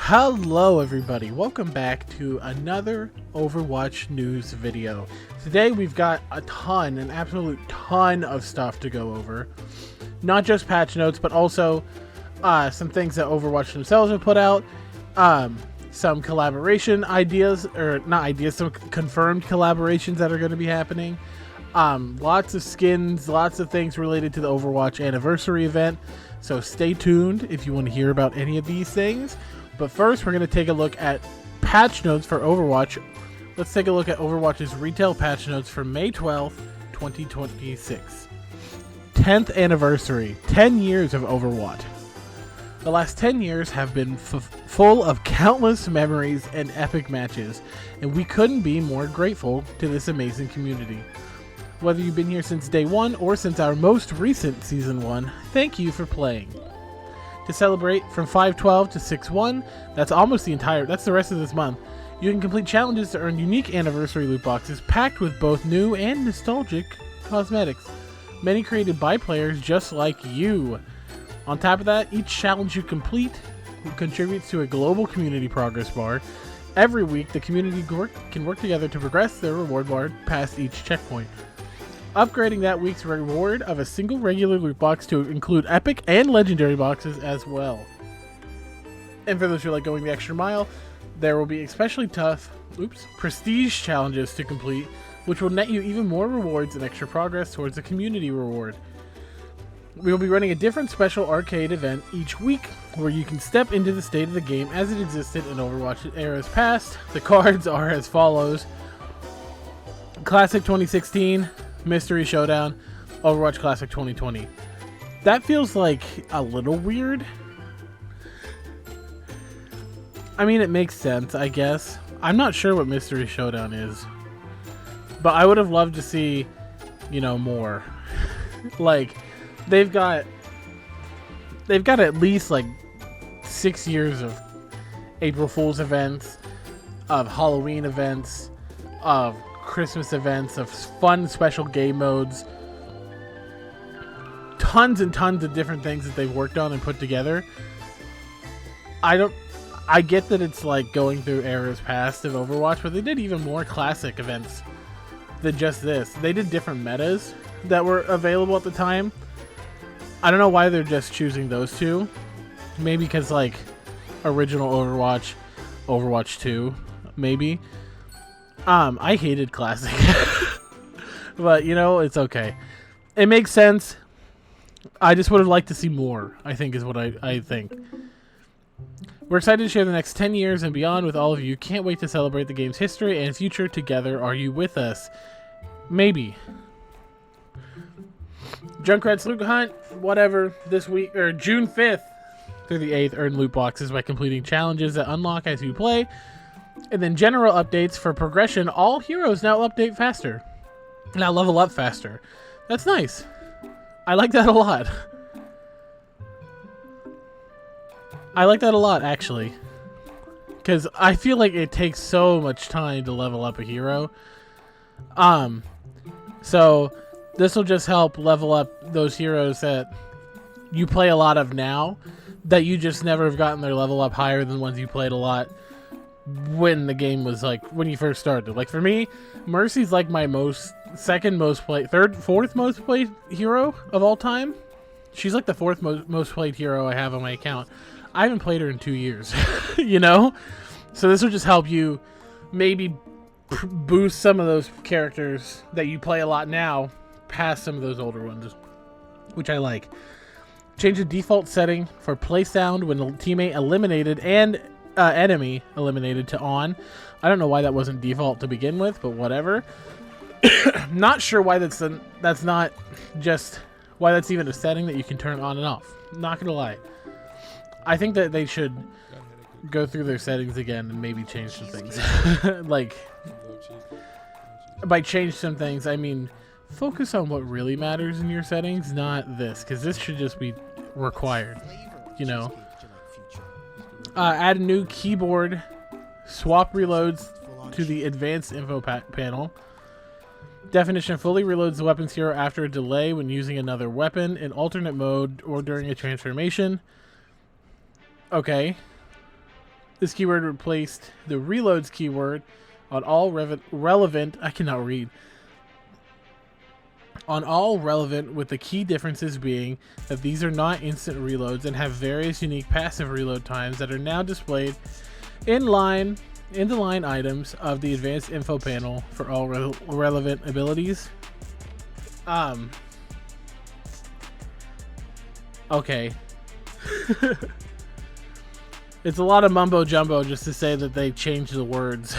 Hello everybody, welcome back to another Overwatch news video. Today we've got an absolute ton of stuff to go over. Not just patch notes, but also some things that Overwatch themselves have put out. Some collaboration ideas, or not ideas, some confirmed collaborations that are going to be happening. Lots of skins, lots of things related to the Overwatch anniversary event. So stay tuned if you want to hear about any of these things. But first, we're going to take a look at patch notes for Overwatch. Let's take a look at Overwatch's retail patch notes for May 12th, 2026. 10th anniversary, 10 years of Overwatch. The last 10 years have been full of countless memories and epic matches, and we couldn't be more grateful to this amazing community. Whether you've been here since day one or since our most recent Season 1, thank you for playing. To celebrate from 5/12 to 6/1, that's the rest of this month, you can complete challenges to earn unique anniversary loot boxes packed with both new and nostalgic cosmetics, many created by players just like you. On top of that, each challenge you complete contributes to a global community progress bar. Every week, the community can work together to progress their reward bar past each checkpoint, upgrading that week's reward of a single regular loot box to include epic and legendary boxes as well. And for those who like going the extra mile, there will be especially tough prestige challenges to complete, which will net you even more rewards and extra progress towards the community reward. We will be running a different special arcade event each week where you can step into the state of the game as it existed in Overwatch eras past. The cards are as follows: Classic 2016, Mystery Showdown, Overwatch Classic 2020. That feels like a little weird. I mean, it makes sense, I guess. I'm not sure what Mystery Showdown is, but I would have loved to see, more. Like, they've got at least like 6 years of April Fool's events, of Halloween events, of Christmas events, of fun special game modes, tons and tons of different things that they've worked on and put together. I get that it's like going through eras past of Overwatch, but they did even more classic events than just this. They did different metas that were available at the time. I don't know why they're just choosing those two. Maybe because like original Overwatch, Overwatch 2, maybe. I hated Classic. But, it's okay. It makes sense. I just would have liked to see more, I think is what I think. We're excited to share the next 10 years and beyond with all of you. Can't wait to celebrate the game's history and future together. Are you with us? Maybe. Junkrat's Loot Hunt, whatever, this week, or June 5th through the 8th, earn loot boxes by completing challenges that unlock as you play. And then general updates for progression. All heroes now level up faster. That's nice. I like that a lot. I like that a lot, actually. Because I feel like it takes so much time to level up a hero. So this will just help level up those heroes that you play a lot of now, that you just never have gotten their level up higher than ones you played a lot when the game was like when you first started. Like for me, Mercy's like my fourth most played hero of all time. She's like the fourth most played hero I have on my account. I haven't played her in 2 years. So this will just help you maybe boost some of those characters that you play a lot now past some of those older ones, which I like. Change the default setting for play sound when a teammate eliminated and enemy eliminated to on. I don't know why that wasn't default to begin with, but whatever. Not sure why that's not just why that's even a setting that you can turn on and off. Not gonna lie. I think that they should go through their settings again and maybe change some things. Like, by change some things, I mean focus on what really matters in your settings, not this, because this should just be required, add a new keyboard, swap reloads to the advanced info panel. Definition fully reloads the weapons hero after a delay when using another weapon in alternate mode or during a transformation. Okay. This keyword replaced the reloads keyword on all relevant. I cannot read. On all relevant, with the key differences being that these are not instant reloads and have various unique passive reload times that are now displayed in the line items of the advanced info panel for all relevant abilities. Okay. It's a lot of mumbo jumbo just to say that they changed the words.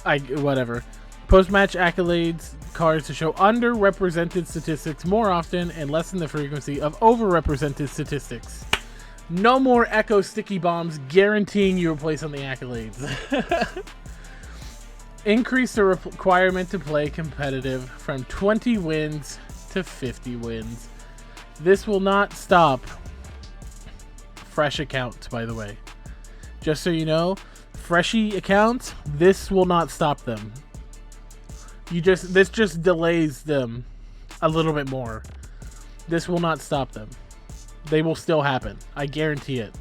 Whatever. Post-match accolades cards to show underrepresented statistics more often and lessen the frequency of overrepresented statistics. No more echo sticky bombs guaranteeing you a place on the accolades. Increase the requirement to play competitive from 20 wins to 50 wins. This will not stop fresh accounts, by the way. Just so you know, freshy accounts, this will not stop them. This just delays them a little bit more. This will not stop them. They will still happen. I guarantee it.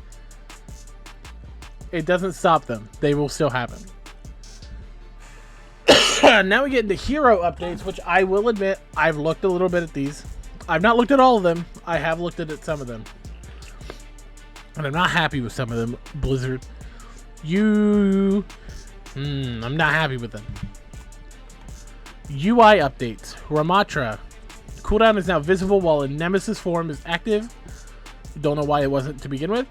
It doesn't stop them. They will still happen. Now we get into hero updates, which I will admit, I've looked a little bit at these. I've not looked at all of them. I have looked at some of them. And I'm not happy with some of them, Blizzard. I'm not happy with them. UI updates. Ramatra. Cooldown is now visible while in Nemesis form is active. Don't know why it wasn't to begin with.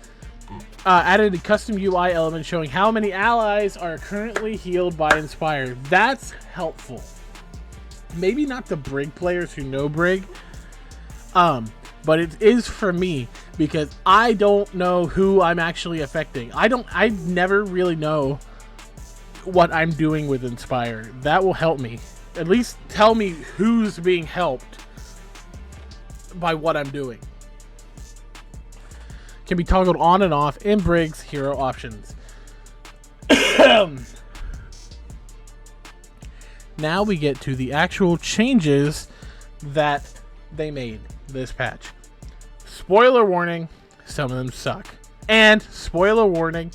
Added a custom UI element showing how many allies are currently healed by Inspire. That's helpful. Maybe not the Brig players who know Brig. But it is for me because I don't know who I'm actually affecting. I never really know what I'm doing with Inspire. That will help me. At least tell me who's being helped by what I'm doing. Can be toggled on and off in Brig's hero options. Now we get to the actual changes that they made this patch. Spoiler warning, some of them suck. And spoiler warning,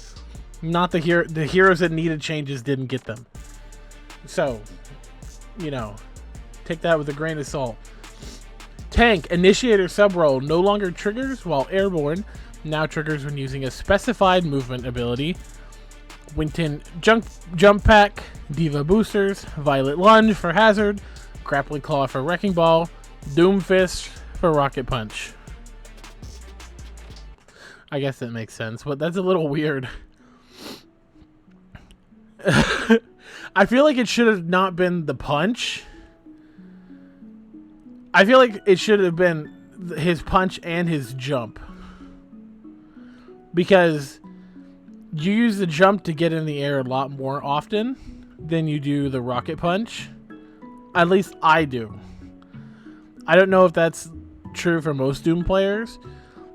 not the heroes that needed changes didn't get them. So, you know, take that with a grain of salt. Tank initiator sub-roll no longer triggers while airborne, now triggers when using a specified movement ability. Winton jump pack, Diva boosters, Violet lunge for hazard, Grappling claw for wrecking ball, Doomfist for rocket punch. I guess that makes sense, but that's a little weird. I feel like it should have not been the punch. I feel like it should have been his punch and his jump. Because you use the jump to get in the air a lot more often than you do the rocket punch. At least I do. I don't know if that's true for most Doom players,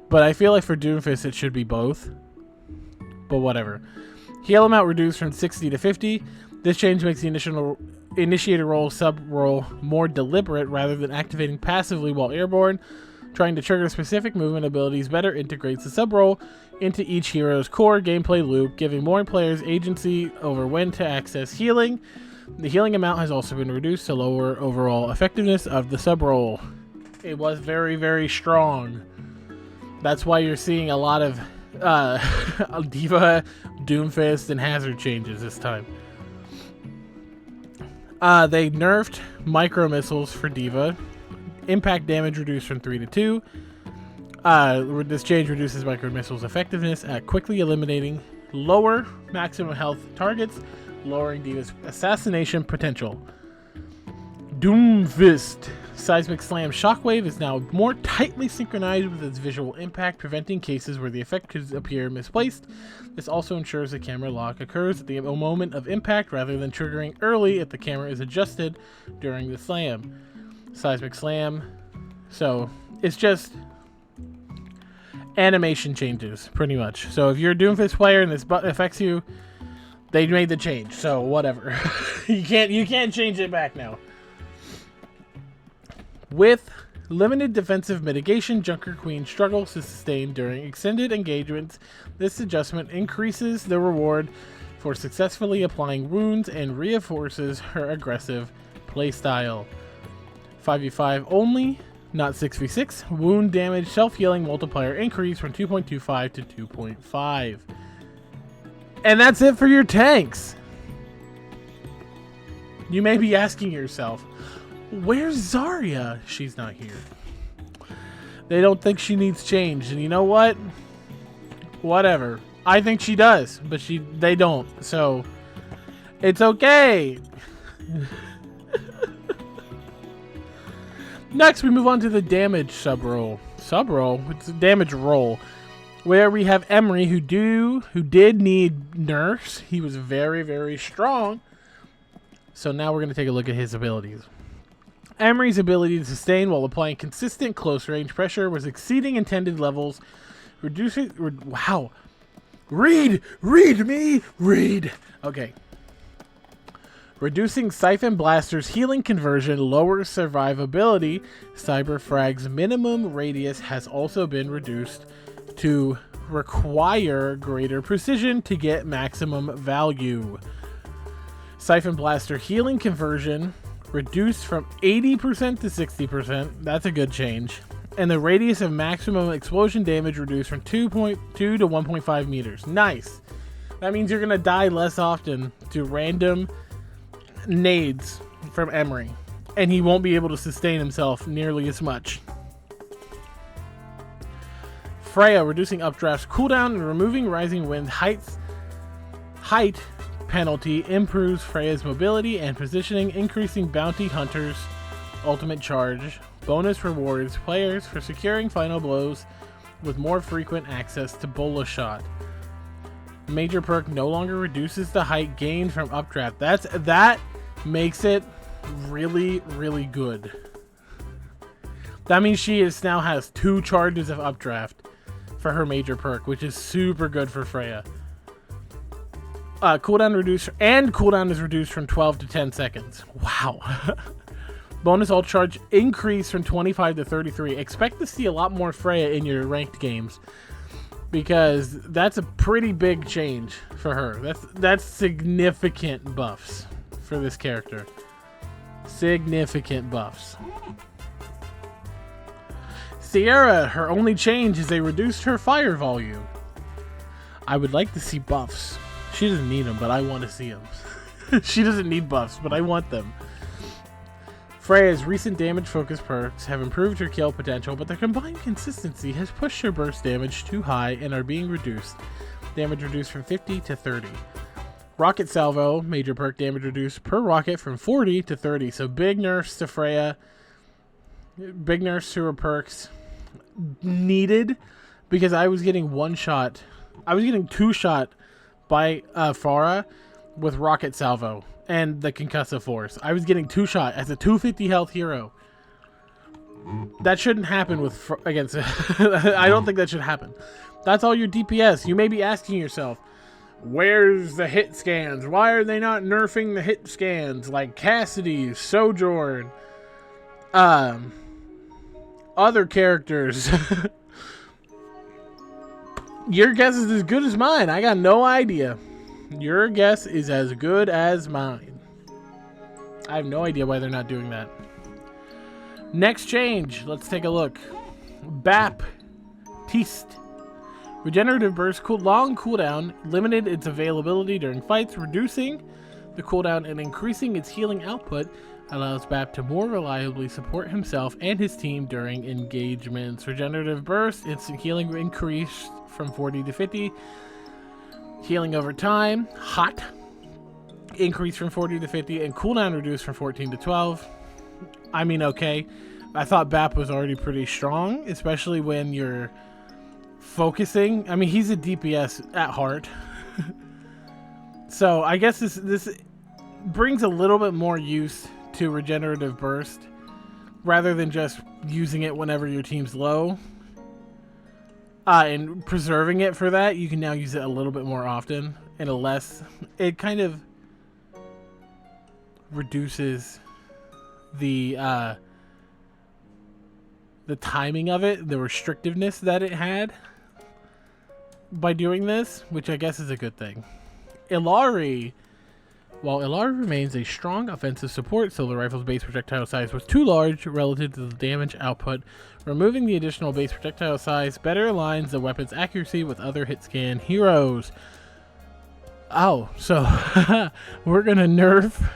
but I feel like for Doomfist it should be both. But whatever. Heal amount reduced from 60 to 50. This change makes the initiator roll sub-roll more deliberate rather than activating passively while airborne. Trying to trigger specific movement abilities better integrates the sub-roll into each hero's core gameplay loop, giving more players agency over when to access healing. The healing amount has also been reduced to lower overall effectiveness of the sub-roll. It was very, very strong. That's why you're seeing a lot of Diva, Doomfist, and Hazard changes this time. They nerfed micro missiles for Diva. Impact damage reduced from 3 to 2. This change reduces micro missiles effectiveness at quickly eliminating lower maximum health targets, lowering Diva's assassination potential. Doomfist. Seismic Slam Shockwave is now more tightly synchronized with its visual impact, preventing cases where the effect could appear misplaced. This also ensures the camera lock occurs at the moment of impact rather than triggering early if the camera is adjusted during the slam. Seismic Slam. So, it's just animation changes, pretty much. So, if you're a Doomfist player and this affects you, they made the change. So, whatever. you can't change it back now. With Limited defensive mitigation. Junker Queen struggles to sustain during extended engagements. This adjustment increases the reward for successfully applying wounds and reinforces her aggressive playstyle. 5v5 only, not 6v6. Wound damage self-healing multiplier increase from 2.25 to 2.5. And that's it for your tanks. You may be asking yourself, where's Zarya? She's not here. They don't think she needs change. And you know what? Whatever. I think she does, but they don't. So it's okay. Next, we move on to the damage sub-roll. Sub-roll? It's a damage roll. Where we have Emery, who did need nerfs. He was very, very strong. So now we're going to take a look at his abilities. Emery's ability to sustain while applying consistent close-range pressure was exceeding intended levels, reducing... Wow. Read me! Okay. Reducing Siphon Blaster's healing conversion lowers survivability. Cyberfrag's minimum radius has also been reduced to require greater precision to get maximum value. Siphon Blaster healing conversion reduced from 80% to 60%. That's a good change. And the radius of maximum explosion damage reduced from 2.2 to 1.5 meters. Nice. That means you're going to die less often to random nades from Emery. And he won't be able to sustain himself nearly as much. Freya, reducing updraft's cooldown and removing rising wind height penalty improves Freya's mobility and positioning, increasing bounty hunters' ultimate charge. Bonus rewards players for securing final blows with more frequent access to Bola Shot. Major perk no longer reduces the height gained from updraft. That makes it really, really good. That means she now has 2 charges of updraft for her major perk, which is super good for Freya. Cooldown is reduced from 12 to 10 seconds. Wow. Bonus ult charge increase from 25 to 33. Expect to see a lot more Freya in your ranked games, because that's a pretty big change for her. That's significant buffs for this character. Significant buffs. Sierra, her only change is they reduced her fire volume. I would like to see buffs. She doesn't need them, but I want to see them. She doesn't need buffs, but I want them. Freya's recent damage focus perks have improved her kill potential, but their combined consistency has pushed her burst damage too high and are being reduced. Damage reduced from 50 to 30. Rocket Salvo, major perk damage reduced per rocket from 40 to 30. So big nerfs to Freya. Big nerfs to her perks. Needed, because I was getting 2 shot by Pharah with Rocket Salvo and the Concussive Force. I was getting 2 shot as a 250 health hero. That shouldn't happen against I don't think that should happen. That's all your DPS. You may be asking yourself, where's the hit scans? Why are they not nerfing the hit scans like Cassidy, Sojourn, other characters? Your guess is as good as mine. I got no idea. Your guess is as good as mine. I have no idea why they're not doing that. Next change. Let's take a look. Baptiste. Regenerative Burst long cooldown limited its availability during fights, reducing the cooldown and increasing its healing output. Allows Bap to more reliably support himself and his team during engagements. Regenerative Burst, instant healing increased from 40 to 50. Healing over time, hot, increased from 40 to 50, and cooldown reduced from 14 to 12. I mean, okay. I thought Bap was already pretty strong, especially when you're focusing. I mean, he's a DPS at heart. So I guess this brings a little bit more use to Regenerative Burst, rather than just using it whenever your team's low. And preserving it for that, you can now use it a little bit more often, and it kind of reduces the the timing of it, the restrictiveness that it had by doing this, which I guess is a good thing. Illari. While Illari remains a strong offensive support, Solar Rifle's base projectile size was too large relative to the damage output. Removing the additional base projectile size better aligns the weapon's accuracy with other hit scan heroes. Oh, so we're gonna nerf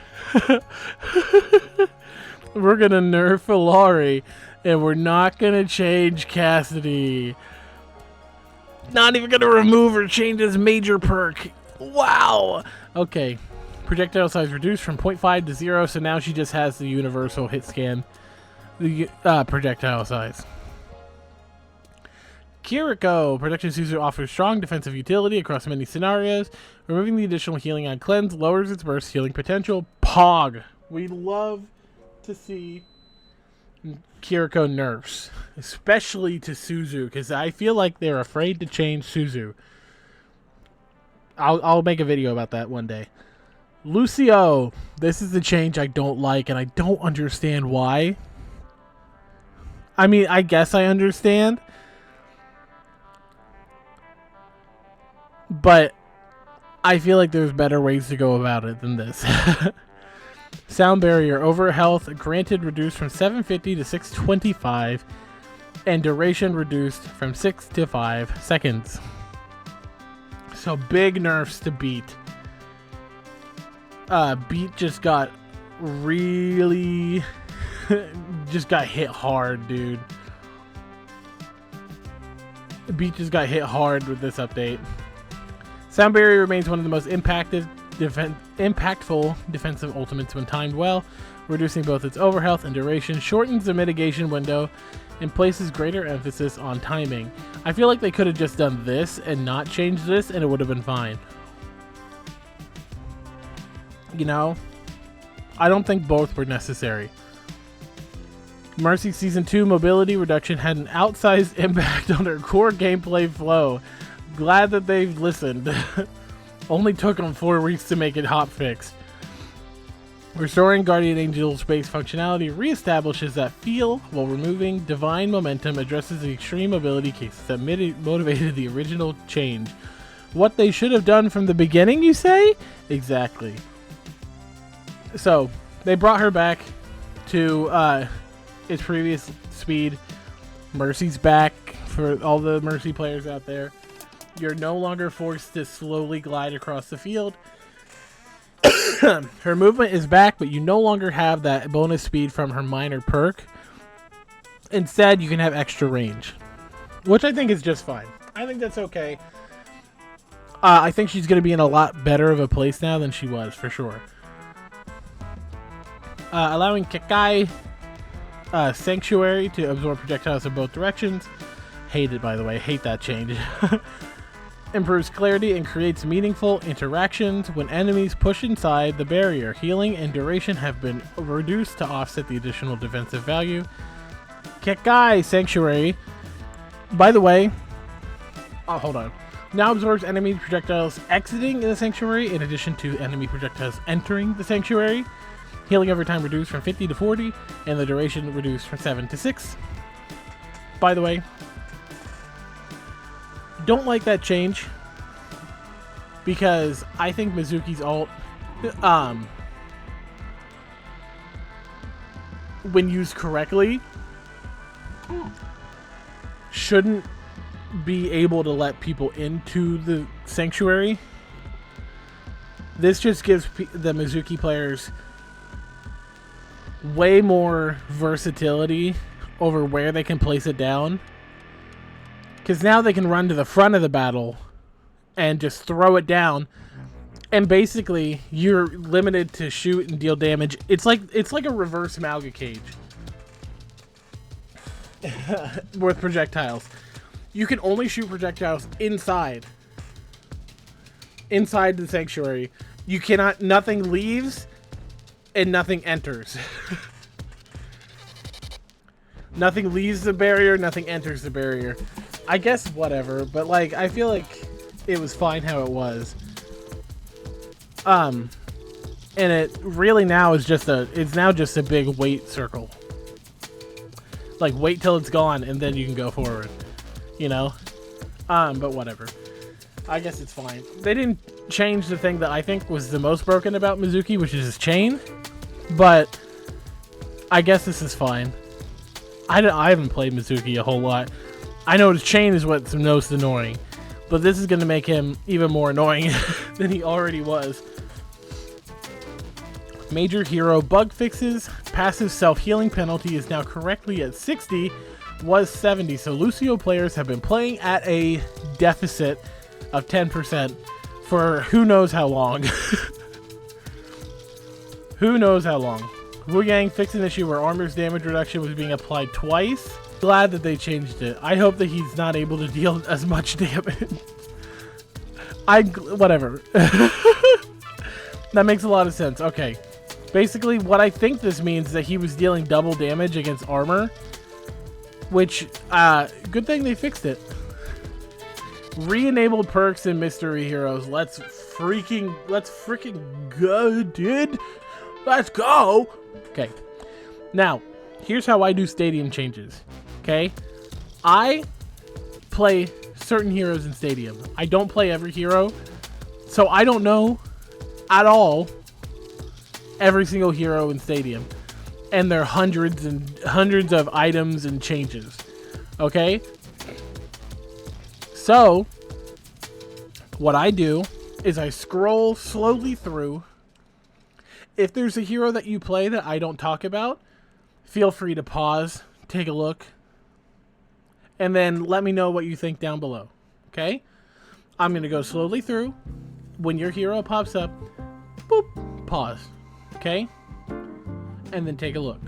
we're gonna nerf Illari, and we're not gonna change Cassidy. Not even gonna remove or change his major perk. Wow. Okay. Projectile size reduced from 0.5 to 0, so now she just has the universal hit scan, the projectile size. Kiriko. Protection Suzu offers strong defensive utility across many scenarios. Removing the additional healing on Cleanse lowers its burst healing potential. Pog. We love to see Kiriko nerfs, especially to Suzu, because I feel like they're afraid to change Suzu. I'll make a video about that one day. Lucio. This is the change I don't like, and I don't understand why. I mean, I guess I understand, but I feel like there's better ways to go about it than this. Sound barrier. Over health granted reduced from 750 to 625, and duration reduced from 6 to 5 seconds. So big nerfs to Beat. Beat just got really just got hit hard, dude. Beat just got hit hard with this update. Sound barrier remains one of the most impactful defensive ultimates when timed well, reducing both its overhealth and duration, shortens the mitigation window, and places greater emphasis on timing. I feel like they could have just done this and not changed this, and it would have been fine. You know, I don't think both were necessary. Mercy Season 2 mobility reduction had an outsized impact on their core gameplay flow. Glad that they've listened. Only took them 4 weeks to make it hotfix. Restoring Guardian Angel's base functionality reestablishes that feel while removing divine momentum, addresses the extreme mobility cases that motivated the original change. What they should have done from the beginning, you say? Exactly. So, they brought her back to its previous speed. Mercy's back for all the Mercy players out there. You're no longer forced to slowly glide across the field. Her movement is back, but you no longer have that bonus speed from her minor perk. Instead, you can have extra range, which I think is just fine. I think that's okay. I think she's going to be in a lot better of a place now than she was, for sure. Allowing Kekai Sanctuary to absorb projectiles in both directions. Hate it, by the way. Hate that change. Improves clarity and creates meaningful interactions when enemies push inside the barrier. Healing and duration have been reduced to offset the additional defensive value. Kekai Sanctuary, by the way, oh, hold on. Now absorbs enemy projectiles exiting the Sanctuary in addition to enemy projectiles entering the Sanctuary. Healing over time reduced from 50 to 40, and the duration reduced from 7 to 6. By the way, don't like that change, because I think Mizuki's ult, when used correctly, shouldn't be able to let people into the Sanctuary. This just gives the Mizuki players way more versatility over where they can place it down, because now they can run to the front of the battle and just throw it down, and basically you're limited to shoot and deal damage. It's like a reverse Malga cage with projectiles. You can only shoot projectiles inside the Sanctuary. You cannot, nothing leaves and nothing enters. Nothing leaves the barrier, nothing enters the barrier. I guess whatever, but like, I feel like it was fine how it was. And it really now is just it's now just a big weight circle. Like, wait till it's gone and then you can go forward, you know? But whatever. I guess it's fine. They didn't change the thing that I think was the most broken about Mizuki, which is his chain. But I guess this is fine. I haven't played Mizuki a whole lot. I know his chain is what's most annoying. But this is going to make him even more annoying than he already was. Major hero bug fixes. Passive self-healing penalty is now correctly at 60. Was 70. So Lucio players have been playing at a deficit of 10% for who knows how long. Who knows how long. Wu Yang fixed an issue where armor's damage reduction was being applied twice. Glad that they changed it. I hope that he's not able to deal as much damage. Whatever. That makes a lot of sense. Okay. Basically, what I think this means is that he was dealing double damage against armor. Which, good thing they fixed it. Re-enabled perks and mystery heroes. Let's freaking go, dude. Let's go. Okay. Now, here's how I do stadium changes. Okay? I play certain heroes in stadium. I don't play every hero. So I don't know at all every single hero in stadium. And there are hundreds and hundreds of items and changes. Okay? So, what I do is I scroll slowly through. If there's a hero that you play that I don't talk about, feel free to pause, take a look, and then let me know what you think down below. Okay? I'm going to go slowly through. When your hero pops up, boop, pause. Okay? And then take a look.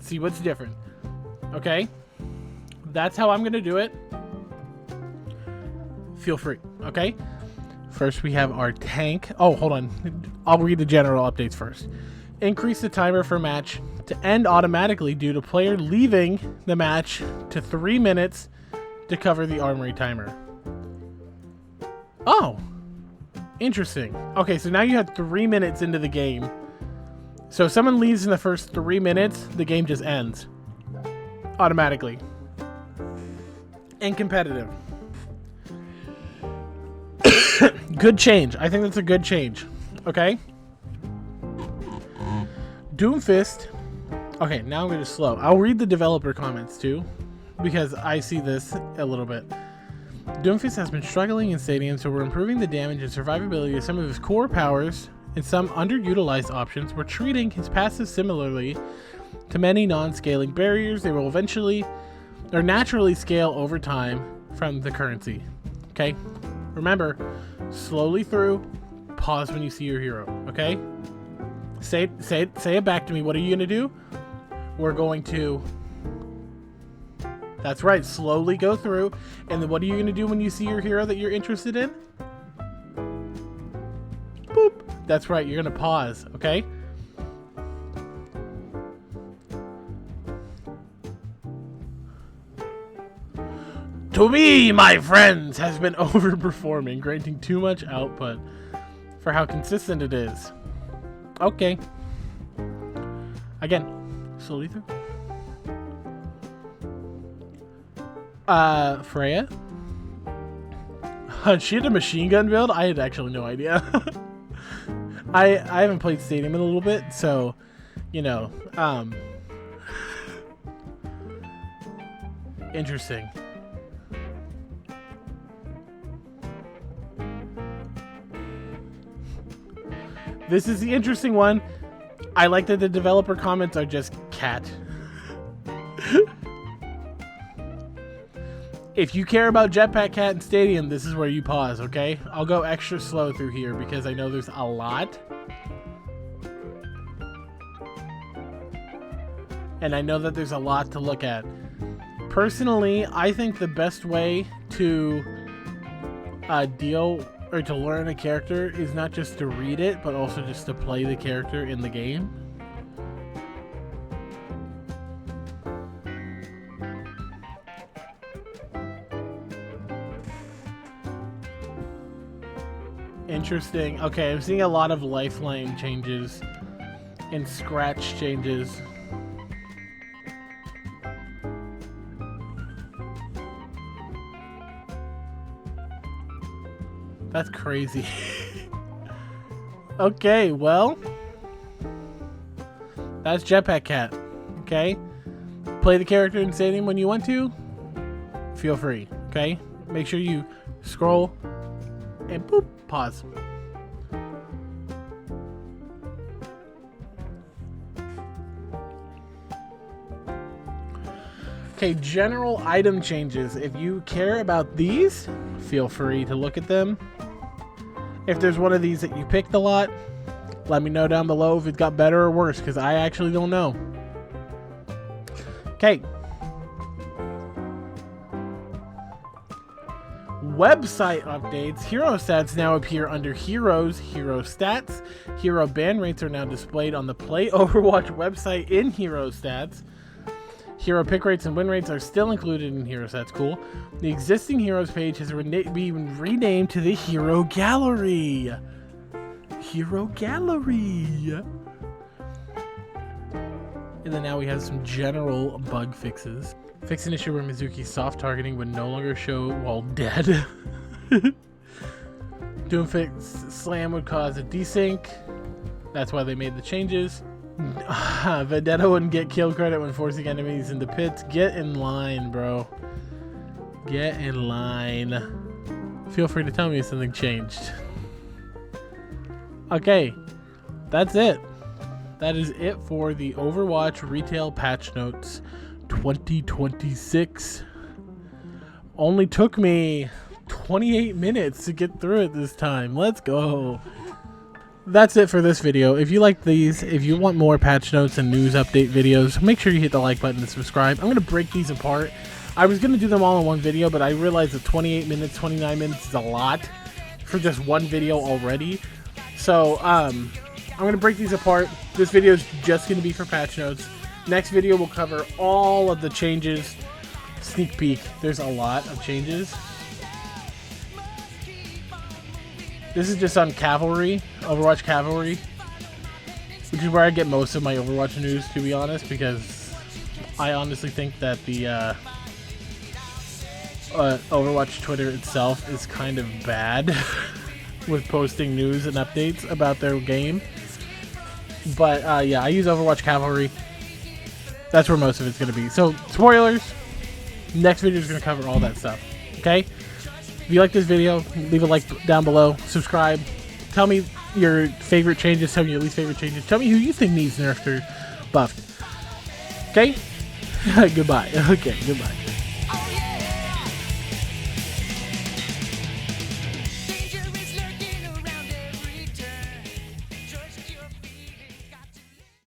See what's different. Okay? That's how I'm going to do it. Feel free. Okay? First, we have our tank. Oh, hold on. I'll read the general updates first. Increase the timer for match to end automatically due to player leaving the match to 3 minutes to cover the armory timer. Oh. Interesting. Okay, so now you have 3 minutes into the game. So if someone leaves in the first 3 minutes, the game just ends. Automatically. And competitive. Good change. I think that's a good change. Okay? Doomfist. Okay, now I'm going to slow. I'll read the developer comments too, because I see this a little bit. Doomfist has been struggling in Stadium, so we're improving the damage and survivability of some of his core powers and some underutilized options. We're treating his passive similarly to many non-scaling barriers. They will eventually or naturally scale over time from the currency. Okay? Remember, slowly through, pause when you see your hero, okay? Say it back to me. What are you going to do? We're going to... That's right, slowly go through. And then what are you going to do when you see your hero that you're interested in? Boop. That's right, you're going to pause, okay? To me, my friends, has been overperforming, granting too much output for how consistent it is. Okay. Again, slowly through. Freya? She had a machine gun build? I had actually no idea. I haven't played Stadium in a little bit, so, you know, interesting. This is the interesting one. I like that the developer comments are just cat. If you care about Jetpack Cat and Stadium, this is where you pause, okay? I'll go extra slow through here because I know there's a lot. And I know that there's a lot to look at. Personally, I think the best way to deal or to learn a character is not just to read it, but also just to play the character in the game. Interesting. Okay, I'm seeing a lot of lifeline changes and scratch changes. That's crazy. Okay, well, that's Jetpack Cat. Okay, play the character in stadium when you want to. Feel free. Okay, make sure you scroll and boop, pause. Okay, general item changes. If you care about these, feel free to look at them. If there's one of these that you picked a lot, let me know down below if it got better or worse, because I actually don't know. Okay. Website updates. Hero stats now appear under Heroes, Hero Stats. Hero ban rates are now displayed on the Play Overwatch website in Hero Stats. Hero pick rates and win rates are still included in Hero Stats. Cool. The existing Heroes page has been renamed to the Hero Gallery. Hero Gallery. And then now we have some general bug fixes. Fix an issue where Mizuki's soft targeting would no longer show while dead. Doomfix Slam would cause a desync. That's why they made the changes. Vendetta wouldn't get kill credit when forcing enemies into pits. Get in line, bro. Get in line. Feel free to tell me if something changed. Okay, that's it. That is it for the Overwatch Retail Patch Notes 2026. Only took me 28 minutes to get through it this time. Let's go. That's it for this video. If you like these, if you want more patch notes and news update videos, make sure you hit the like button and subscribe. I'm going to break these apart. I was going to do them all in one video, but I realized that 28 minutes, 29 minutes is a lot for just one video already. So, I'm going to break these apart. This video is just going to be for patch notes. Next video will cover all of the changes. Sneak peek. There's a lot of changes. This is just on Cavalry, Overwatch Cavalry, which is where I get most of my Overwatch news, to be honest, because I honestly think that the Overwatch Twitter itself is kind of bad with posting news and updates about their game. But yeah, I use Overwatch Cavalry. That's where most of it's going to be. So, spoilers, next video is going to cover all that stuff, okay? If you like this video, leave a like down below, subscribe, tell me your favorite changes, tell me your least favorite changes, tell me who you think needs nerfed or buffed. Okay? Goodbye. Okay, goodbye.